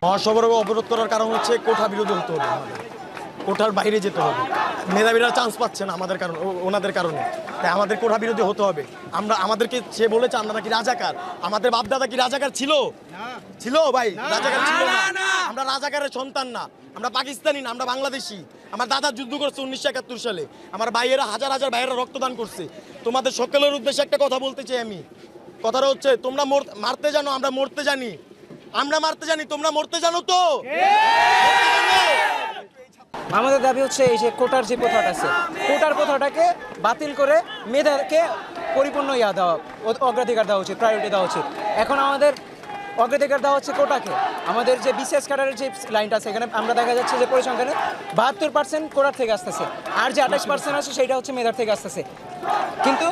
মহাসড়ক অবরোধ করার কারণ হচ্ছে কোঠা বিরোধী হতে হবে, কোঠার বাইরে যেতে হবে। মেধাবীরা চান্স পাচ্ছে না আমাদের কারণে, ওনাদের কারণে। তাই আমাদের কোঠা বিরোধী হতে হবে। আমাদেরকে সে বলেছে আমরা নাকি রাজাকার। আমাদের বাপদাদা কি রাজাকার ছিল? ছিল ভাই, রাজাকার ছিল না। আমরা রাজাকারের সন্তান না, আমরা পাকিস্তানি না, আমরা বাংলাদেশি। আমার দাদা যুদ্ধ করছে 1971 সালে। আমার ভাইয়েরা হাজার হাজার ভাইয়েরা রক্তদান করছে। তোমাদের সকলের উদ্দেশ্যে একটা কথা বলতে চাই আমি। কথাটা হচ্ছে তোমরা মারতে জানো, আমরা মরতে জানি। আমরা মারতে জানি, তোমরা মরতে জানো তো? আমাদের দাবি হচ্ছে এই যে কোটার যে প্রথাটা আছে, কোটার প্রথাটাকে বাতিল করে মেধাকে পরিপূর্ণ দেওয়া, অগ্রাধিকার দেওয়া উচিত, প্রায়োরিটি দেওয়া উচিত। এখন আমাদের অগ্রাধিকার দেওয়া হচ্ছে কোটাকে। আমাদের যে বিসিএস ক্যাডারের যে লাইনটা আছে, এখানে আমরা দেখা যাচ্ছে যে পরিসংখ্যানে 72% কোটার থেকে আসতেছে, আর যে 28% আছে সেটা হচ্ছে মেধার থেকে আসতেছে। কিন্তু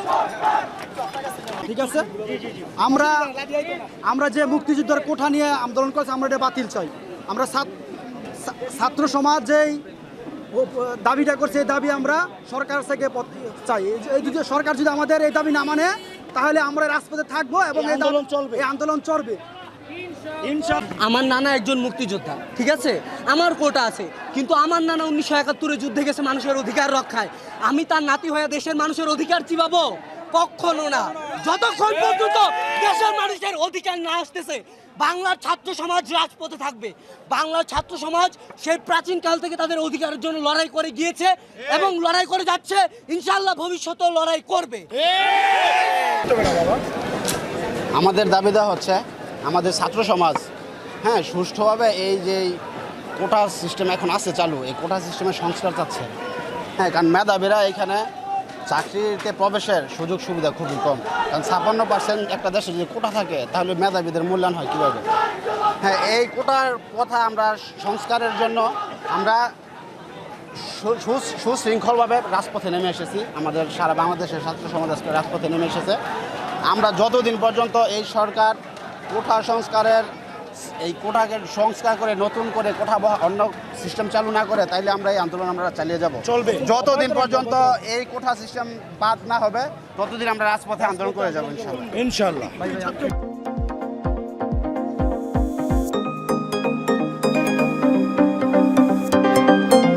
ঠিক আছে, আমরা যে মুক্তিযুদ্ধের কোঠা নিয়ে আন্দোলন করছি, আমরা এটা বাতিল চাই। আমরা ছাত্র সমাজ যেই দাবিটা করছে, এই দাবি আমরা সরকার থেকে চাই। এই সরকার যদি আমাদের এই দাবি না মানে, তাহলে আমরা রাজপথে থাকবো এবং এই আন্দোলন চলবে। আমার নানা একজন মুক্তিযোদ্ধা, ঠিক আছে, আমার কোটা আছে, কিন্তু আমার নানা 1971-এ যুদ্ধে গেছে মানুষের অধিকার রক্ষায়। আমি তার নাতি হয়ে দেশের মানুষের অধিকার চিবাবো? কখনো না। যতক্ষণ পর্যন্ত দেশের মানুষের অধিকার না আসতেছে, বাংলার ছাত্র সমাজ রাজপথে থাকবে। বাংলার ছাত্র সমাজ সেই প্রাচীনকাল থেকে তাদের অধিকারের জন্য লড়াই করে গিয়েছে এবং লড়াই করে যাচ্ছে, ইনশাআল্লাহ ভবিষ্যতেও লড়াই করবে। আমাদের দাবি দেওয়া হচ্ছে আমাদের ছাত্র সমাজ সুষ্ঠুভাবে এই যে কোটা সিস্টেম এখন আছে চালু, এই কোটা সিস্টেমের সংস্কার চাচ্ছে। কারণ মেধাবীরা এখানে চাকরিতে প্রবেশের সুযোগ সুবিধা খুবই কম। কারণ 56% একটা দেশে যদি কোটা থাকে, তাহলে মেধাবীদের মূল্যায়ন হয় কীভাবে? এই কোটার কথা আমরা সংস্কারের জন্য আমরা সুশৃঙ্খলভাবে রাজপথে নেমে এসেছি। আমাদের সারা বাংলাদেশের ছাত্র সমাজ রাজপথে নেমে এসেছে। আমরা যতদিন পর্যন্ত এই সরকার কোঠা সংস্কারের এই কোটাকে সংস্কার করে নতুন করে কোঠা অন্য সিস্টেম চালু না করে, তাইলে আমরা এই আন্দোলন আমরা চালিয়ে যাব, চলবে। যতদিন পর্যন্ত এই কোঠা সিস্টেম বাদ না হবে, ততদিন আমরা রাজপথে আন্দোলন করে যাব ইনশাআল্লাহ।